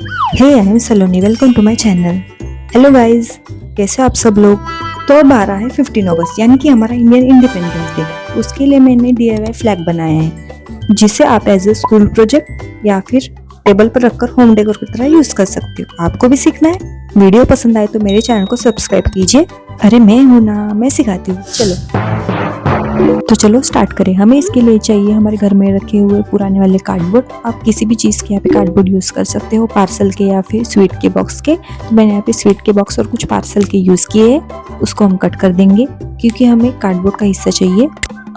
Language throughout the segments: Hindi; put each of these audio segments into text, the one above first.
Hey I am Saloni, welcome to my channel. Hello guys, कैसे आप सब लोग। तो अब आ रहा है 15 अगस्त यानी कि हमारा इंडियन इंडिपेंडेंस डे। उसके लिए मैंने DIY फ्लैग बनाया है जिसे आप एज ए स्कूल प्रोजेक्ट या फिर टेबल पर रखकर होम डेकोर की तरह यूज कर सकते हो। आपको भी सीखना है। वीडियो पसंद आए तो मेरे चैनल को सब्सक्राइब कीजिए। अरे मैं हूं ना, मैं सिखाती हूँ। चलो स्टार्ट करें। हमें इसके लिए चाहिए हमारे घर में रखे हुए पुराने वाले कार्डबोर्ड। आप किसी भी चीज़ के यहाँ पे कार्डबोर्ड यूज़ कर सकते हो, पार्सल के या फिर स्वीट के बॉक्स के। तो मैंने यहाँ पे स्वीट के बॉक्स और कुछ पार्सल के यूज़ किए हैं। उसको हम कट कर देंगे क्योंकि हमें कार्डबोर्ड का हिस्सा चाहिए।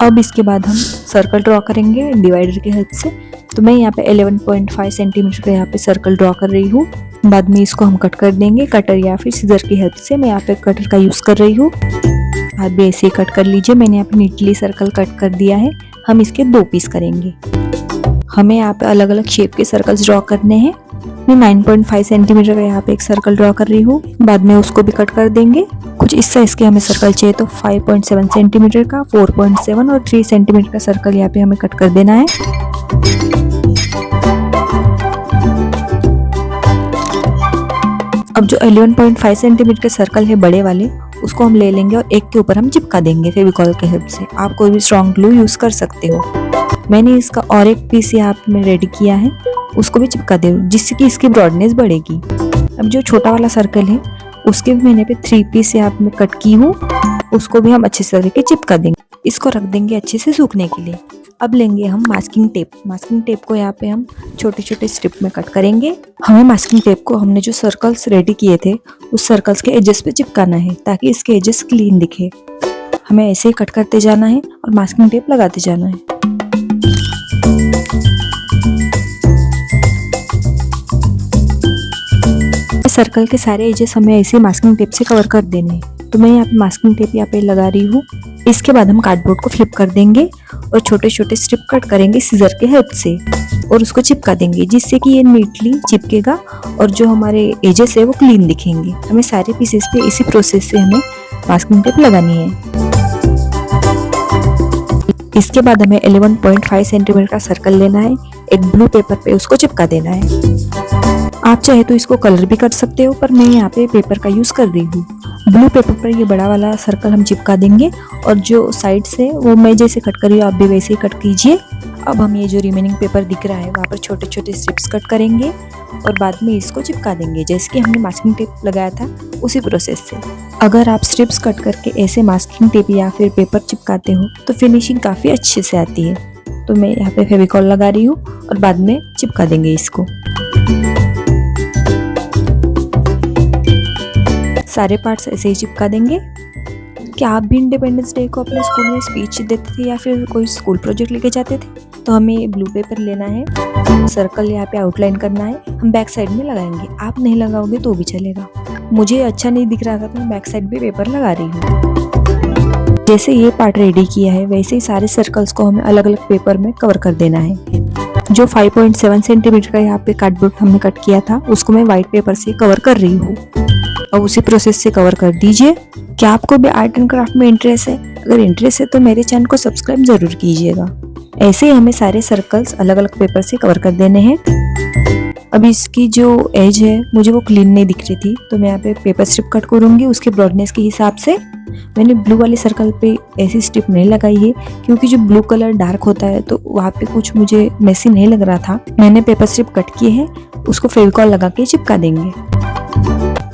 अब इसके बाद हम सर्कल ड्रॉ करेंगे डिवाइडर की हेल्प से। तो मैं यहाँ पे 11.5 सेंटीमीटर का यहाँ पे सर्कल ड्रॉ कर रही हूँ। बाद में इसको हम कट कर देंगे कटर या फिर सीजर की हेल्प से। मैं यहाँ पे कटर का यूज़ कर रही हूँ। आप भी ऐसे ही कट कर लीजिए। मैंने यहाँ पे नीटली सर्कल कट कर दिया है। हम इसके 2 पीस करेंगे। हमें यहाँ पे अलग अलग शेप के सर्कल्स ड्रॉ करने हैं। मैं 9.5 सेंटीमीटर का यहाँ पे एक सर्कल ड्रॉ कर रही हूँ। बाद में उसको भी कट कर देंगे। कुछ इस साइज के हमें सर्कल चाहिए, तो 5.7 सेंटीमीटर का, 4.7 और 3 सेंटीमीटर का सर्कल यहाँ पे हमें कट कर देना है। अब जो 11.5 सेंटीमीटर के सर्कल है बड़े वाले, उसको हम ले लेंगे और एक के ऊपर हम चिपका देंगे फेविकॉल के हेल्प से। आप कोई भी स्ट्रॉन्ग ग्लू यूज कर सकते हो। मैंने इसका और एक पीस यहाँ पे रेडी किया है, उसको भी चिपका दे जिससे कि इसकी ब्रॉडनेस बढ़ेगी। अब जो छोटा वाला सर्कल है उसके भी मैंने पे 3 पीस यहाँ पे कट की हूँ। उसको भी हम अच्छे से करके चिपका देंगे। इसको रख देंगे अच्छे से सूखने के लिए। अब लेंगे हम मास्किंग टेप। मास्किंग टेप को यहाँ पे हम छोटे छोटे स्ट्रिप में कट करेंगे। हमें मास्किंग टेप को हमने जो सर्कल्स रेडी किए थे उस सर्कल्स के एजेस पे चिपकाना है ताकि इसके एजेस क्लीन दिखे। हमें ऐसे ही कट करते जाना है और मास्किंग टेप लगाते जाना है। सर्कल के सारे एजेस हमें ऐसे मास्किंग टेप से कवर कर देने हैं। तो मैं यहाँ पे मास्किंग टेप यहाँ पे लगा रही हूँ। इसके बाद हम कार्डबोर्ड को फ्लिप कर देंगे और छोटे छोटे स्ट्रिप कट करेंगे सीजर के हेल्प से और उसको चिपका देंगे जिससे कि ये नीटली चिपकेगा और जो हमारे एजेस है वो क्लीन दिखेंगे। हमें सारे पीसेस पे इसी प्रोसेस से हमें मास्किंग टेप लगानी है। इसके बाद हमें 11.5 सेंटीमीटर का सर्कल लेना है। एक ब्लू पेपर पे उसको चिपका देना है। आप चाहे तो इसको कलर भी कर सकते हो, पर मैं यहाँ पे पेपर का यूज कर रही हूँ। ब्लू पेपर पर ये बड़ा वाला सर्कल हम चिपका देंगे और जो साइड्स है वो मैं जैसे कट कर रही हूँ आप भी वैसे ही कट कीजिए। अब हम ये जो रिमेनिंग पेपर दिख रहा है वहाँ पर छोटे छोटे स्ट्रिप्स कट करेंगे और बाद में इसको चिपका देंगे जैसे कि हमने मास्किंग टेप लगाया था उसी प्रोसेस से। अगर आप स्ट्रिप्स कट करके ऐसे मास्किंग टेप या फिर पेपर चिपकाते हो तो फिनिशिंग काफ़ी अच्छे से आती है। तो मैं यहाँ पे फेविकॉल लगा रही हूँ और बाद में चिपका देंगे इसको। सारे पार्ट्स ऐसे ही चिपका देंगे। क्या आप भी इंडिपेंडेंस डे को अपने स्कूल में स्पीच देते थे या फिर कोई स्कूल प्रोजेक्ट लेके जाते थे? तो हमें ब्लू पेपर लेना है, सर्कल यहाँ पे आउटलाइन करना है, हम बैक साइड में लगाएंगे। आप नहीं लगाओगे तो भी चलेगा। मुझे अच्छा नहीं दिख रहा था तो मैं बैक साइड भी पेपर लगा रही हूँ। जैसे ये पार्ट रेडी किया है वैसे ही सारे सर्कल्स को हमें अलग अलग पेपर में कवर कर देना है। जो 5.7 सेंटीमीटर का यहाँ पे कार्डबोर्ड हमने कट किया था उसको मैं व्हाइट पेपर से कवर कर रही हूँ और उसी प्रोसेस से कवर कर दीजिए। क्या आपको भी आर्ट एंड क्राफ्ट में इंटरेस्ट है? अगर इंटरेस्ट है तो मेरे चैनल को सब्सक्राइब जरूर कीजिएगा। ऐसे ही हमें सारे सर्कल्स अलग अलग पेपर से कवर कर देने हैं। अब इसकी जो एज है मुझे वो क्लीन नहीं दिख रही थी तो मैं यहाँ पे पेपर स्ट्रिप कट करूंगी उसके ब्रॉडनेस के हिसाब से। मैंने ब्लू वाले सर्कल पे ऐसी स्ट्रिप नहीं लगाई है क्योंकि जो ब्लू कलर डार्क होता है तो वहाँ पे कुछ मुझे मेसी नहीं लग रहा था। मैंने पेपर स्ट्रिप कट किए हैं, उसको फेविकॉल लगा के चिपका देंगे।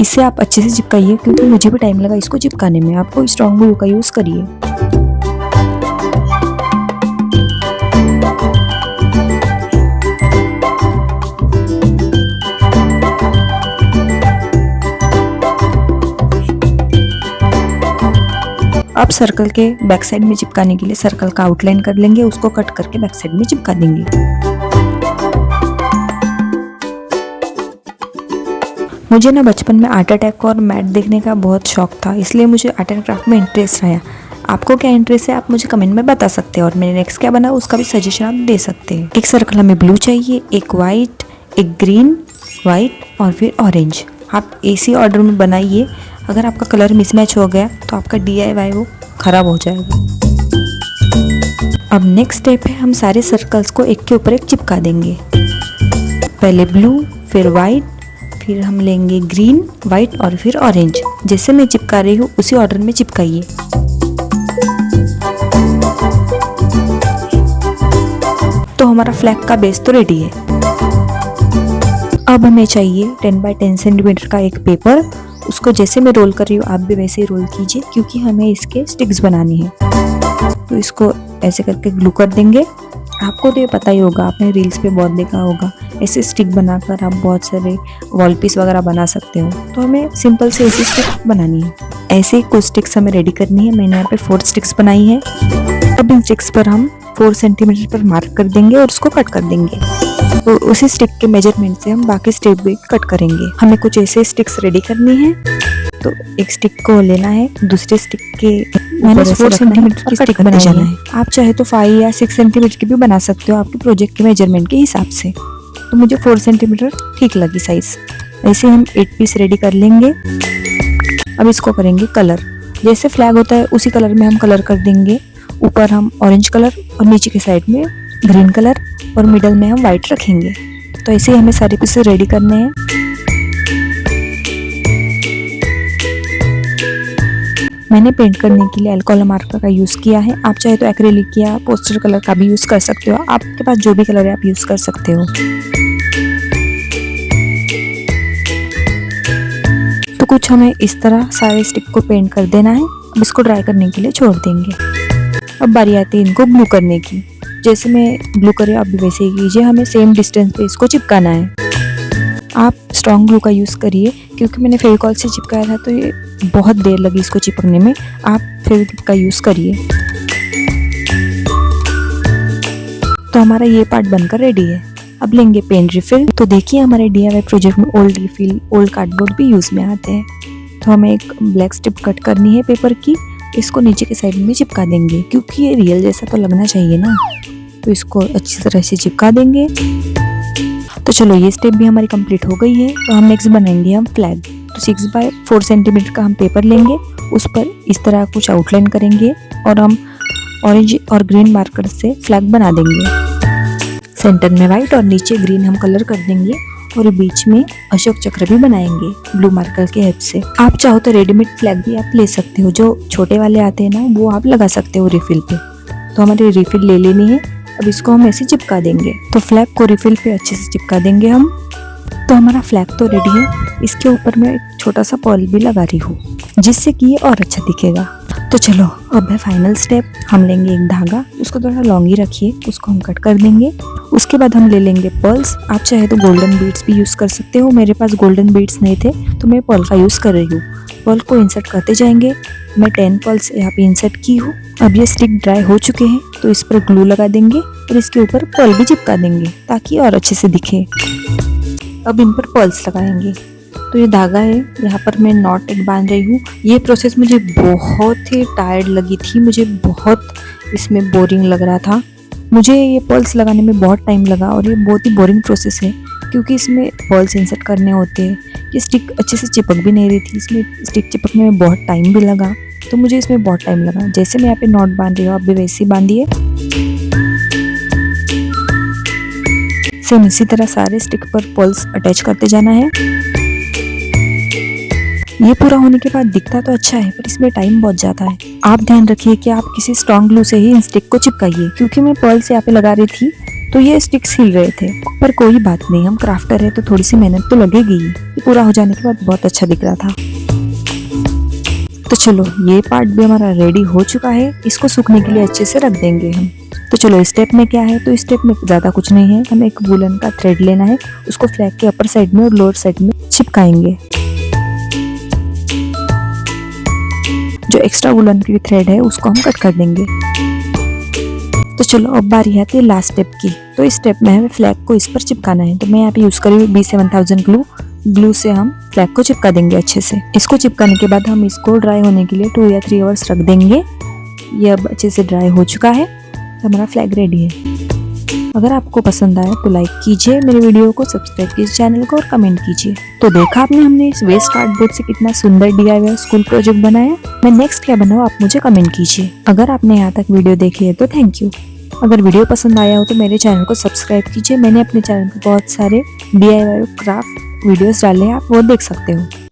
इसे आप अच्छे से चिपकाइए क्योंकि मुझे भी टाइम लगा इसको चिपकाने में। आपको स्ट्रॉन्ग ग्लू का यूज करिए। अब सर्कल के बैक साइड में चिपकाने के लिए सर्कल का आउटलाइन कर लेंगे, उसको कट करके बैक साइड में चिपका देंगे। मुझे ना बचपन में आर्ट अटैक और मैट देखने का बहुत शौक था, इसलिए मुझे आर्ट एंड क्राफ्ट में इंटरेस्ट आया। आपको क्या इंटरेस्ट है आप मुझे कमेंट में बता सकते हैं और मैंने नेक्स्ट क्या बना उसका भी सजेशन आप दे सकते हैं। एक सर्कल हमें ब्लू चाहिए, एक वाइट, एक ग्रीन, वाइट और फिर ऑरेंज। आप इसी ऑर्डर में बनाइए। अगर आपका कलर मिसमैच हो गया तो आपका DIY वो खराब हो जाएगा। अब नेक्स्ट स्टेप है, हम सारे सर्कल्स को एक के ऊपर एक चिपका देंगे। पहले ब्लू, फिर वाइट, फिर हम लेंगे ग्रीन, वाइट और फिर ऑरेंज। जैसे मैं चिपका रही हूँ उसी ऑर्डर में चिपकाइए। तो हमारा फ्लैग का बेस तो रेडी है। अब हमें चाहिए 10 बाय 10 सेंटीमीटर का एक पेपर। उसको जैसे मैं रोल कर रही हूँ आप भी वैसे ही रोल कीजिए, क्योंकि हमें इसके स्टिक्स बनानी है। तो इसको ऐसे करके ग्लू कर देंगे। आपको तो ये पता ही होगा, आपने रील्स पे बहुत देखा होगा, ऐसे स्टिक बनाकर आप बहुत सारे वॉल पीस वगैरह बना सकते हो। तो हमें सिंपल से ऐसी स्टिक बनानी है। ऐसे ही कुछ स्टिक्स हमें रेडी करनी है। मैंने यहाँ पे 4 स्टिक्स बनाई है। अब इन स्टिक्स पर हम 4 सेंटीमीटर पर मार्क कर देंगे और उसको कट कर देंगे। तो उसी स्टिक के मेजरमेंट से हम बाकी स्टिक भी कट करेंगे। हमें कुछ ऐसे स्टिक्स रेडी करनी है। तो एक स्टिक को लेना है, दूसरे स्टिक के मैंने 4 सेंटीमीटर की स्टिक बनानी है। आप चाहे तो 5 या 6 सेंटीमीटर की भी बना सकते हो, आपके प्रोजेक्ट के मेजरमेंट के हिसाब से। तो मुझे 4 सेंटीमीटर ठीक लगी साइज। ऐसे हम 8 पीस रेडी कर लेंगे। अब इसको करेंगे कलर। जैसे फ्लैग होता है उसी कलर में हम कलर कर देंगे। ऊपर हम ऑरेंज कलर और नीचे के साइड में ग्रीन कलर और मिडल में हम वाइट रखेंगे। तो ऐसे ही हमें सारे पीस रेडी करने हैं। मैंने पेंट करने के लिए अल्कोहल मार्कर का यूज़ किया है। आप चाहे तो एक्रेलिक या पोस्टर कलर का भी यूज़ कर सकते हो। आपके पास जो भी कलर है आप यूज़ कर सकते हो। तो कुछ हमें इस तरह सारे स्टिक को पेंट कर देना है। अब इसको ड्राई करने के लिए छोड़ देंगे। अब बारी आती है इनको ग्लू करने की। जैसे मैं ग्लू करे आप भी वैसे ही कीजिए। हमें सेम डिस्टेंस पे इसको चिपकाना है। आप स्ट्रॉन्ग ग्लू का यूज़ करिए, क्योंकि मैंने फेविकॉल से चिपकाया था तो ये बहुत देर लगी इसको चिपकने में। आप फेविक्विक का यूज़ करिए। तो हमारा ये पार्ट बनकर रेडी है। अब लेंगे पेंट रिफिल। तो देखिए हमारे DIY प्रोजेक्ट में ओल्ड रिफिल, ओल्ड कार्डबोर्ड भी यूज़ में आते हैं। तो हमें एक ब्लैक स्ट्रिप कट करनी है पेपर की। इसको नीचे के साइड में चिपका देंगे, क्योंकि ये रियल जैसा तो लगना चाहिए ना। तो इसको अच्छी तरह से चिपका देंगे। तो चलो ये स्टेप भी हमारी कंप्लीट हो गई है। तो हम नेक्स्ट बनाएंगे हम फ्लैग। तो 6 बाय 4 सेंटीमीटर का हम पेपर लेंगे। उस पर इस तरह कुछ आउटलाइन करेंगे और हम ऑरेंज और ग्रीन मार्कर से फ्लैग बना देंगे। सेंटर में वाइट और नीचे ग्रीन हम कलर कर देंगे और बीच में अशोक चक्र भी बनाएंगे ब्लू मार्कर के हेल्प से। आप चाहो तो रेडीमेड फ्लैग भी आप ले सकते हो। जो छोटे वाले आते हैं ना, वो आप लगा सकते हो रिफिल पे। तो हमारी रिफिल ले लेनी है। अब इसको हम ऐसे चिपका देंगे। तो फ्लैग को रिफिल पे अच्छे से चिपका देंगे हम। तो हमारा फ्लैग तो रेडी है। इसके ऊपर मैं एक छोटा सा पर्ल भी लगा रही हूँ, जिससे कि ये और अच्छा दिखेगा। तो चलो अब है फाइनल स्टेप। हम लेंगे एक धागा, उसको थोड़ा लॉन्ग ही रखिए, उसको हम कट कर देंगे। उसके बाद हम ले लेंगे पर्ल्स। आप चाहे तो गोल्डन बीड्स भी यूज़ कर सकते हो। मेरे पास गोल्डन बीड्स नहीं थे तो मैं पर्ल का यूज़ कर रही हूँ। पर्ल को इंसर्ट करते जाएंगे। मैं 10 पर्ल्स यहाँ पे इंसर्ट की हूँ। अब ये स्टिक ड्राई हो चुके हैं, तो इस पर ग्लू लगा देंगे और इसके ऊपर पर्ल भी चिपका देंगे, ताकि और अच्छे से दिखे। अब इन पर पर्ल्स लगाएंगे। तो ये धागा है, यहाँ पर मैं नॉट एक बांध रही हूँ। ये प्रोसेस मुझे बहुत ही टायर्ड लगी थी। मुझे बहुत इसमें बोरिंग लग रहा था। मुझे ये पर्ल्स लगाने में बहुत टाइम लगा और ये बहुत ही बोरिंग प्रोसेस है, क्योंकि इसमें पर्ल्स इंसर्ट करने होते हैं। ये स्टिक अच्छे से चिपक भी नहीं रही थी। इसमें स्टिक चिपकने में बहुत टाइम भी लगा, तो मुझे इसमें बहुत टाइम लगा। जैसे मैं यहाँ पे नॉट बांध रही हूँ, आप भी वैसे ही बांधिए। सेम इसी तरह सारे स्टिक पर पर्ल्स अटैच करते जाना है। ये पूरा होने के बाद दिखता तो अच्छा है, पर इसमें टाइम बहुत जाता है। आप ध्यान रखिए कि आप किसी स्ट्रॉन्ग ग्लू से ही इन स्टिक को चिपकाइए, क्योंकि मैं पर्ल्स यहाँ पे लगा रही थी तो ये स्टिक्स हिल रहे थे। पर कोई बात नहीं, हम क्राफ्टर है तो थोड़ी सी मेहनत तो लगेगी ही। ये पूरा हो जाने के बाद बहुत अच्छा दिख रहा था। तो चलो ये पार्ट भी हमारा रेडी हो चुका है। इसको सूखने के लिए अच्छे से रख देंगे हम। तो चलो स्टेप में क्या है, तो स्टेप में ज़्यादा कुछ नहीं है। हमें एक वुलन का थ्रेड लेना है, उसको फ्लैग के अपर साइड में और लोअर साइड में चिपकाएंगे। जो एक्स्ट्रा वुलन की थ्रेड है उसको हम कट कर देंगे। तो चलो अब बारी आती है लास्ट स्टेप की। तो इस स्टेप में हमें फ्लैग को इस पर चिपकाना है। तो मैं यहाँ पे यूज़ कर रही हूँ B7000 ग्लू से हम फ्लैग को चिपका देंगे अच्छे से। इसको चिपकाने के बाद हम इसको ड्राई होने के लिए 2 या 3 आवर्स रख देंगे। ये अब अच्छे से ड्राई हो चुका है, तो हमारा फ्लैग रेडी है। अगर आपको पसंद आया तो लाइक कीजिए मेरे वीडियो को, सब्सक्राइब कीजिए चैनल को और कमेंट कीजिए। तो देखा आपने हमने इस वेस्ट कार्डबोर्ड से कितना सुंदर DIY स्कूल प्रोजेक्ट बनाया। मैं नेक्स्ट क्या बनाऊँ आप मुझे कमेंट कीजिए। अगर आपने यहाँ तक वीडियो देखी है तो थैंक यू। अगर वीडियो पसंद आया हो तो मेरे चैनल को सब्सक्राइब कीजिए। मैंने अपने चैनल पर बहुत सारे DIY क्राफ्ट वीडियोस डाले हैं, आप वो देख सकते हो।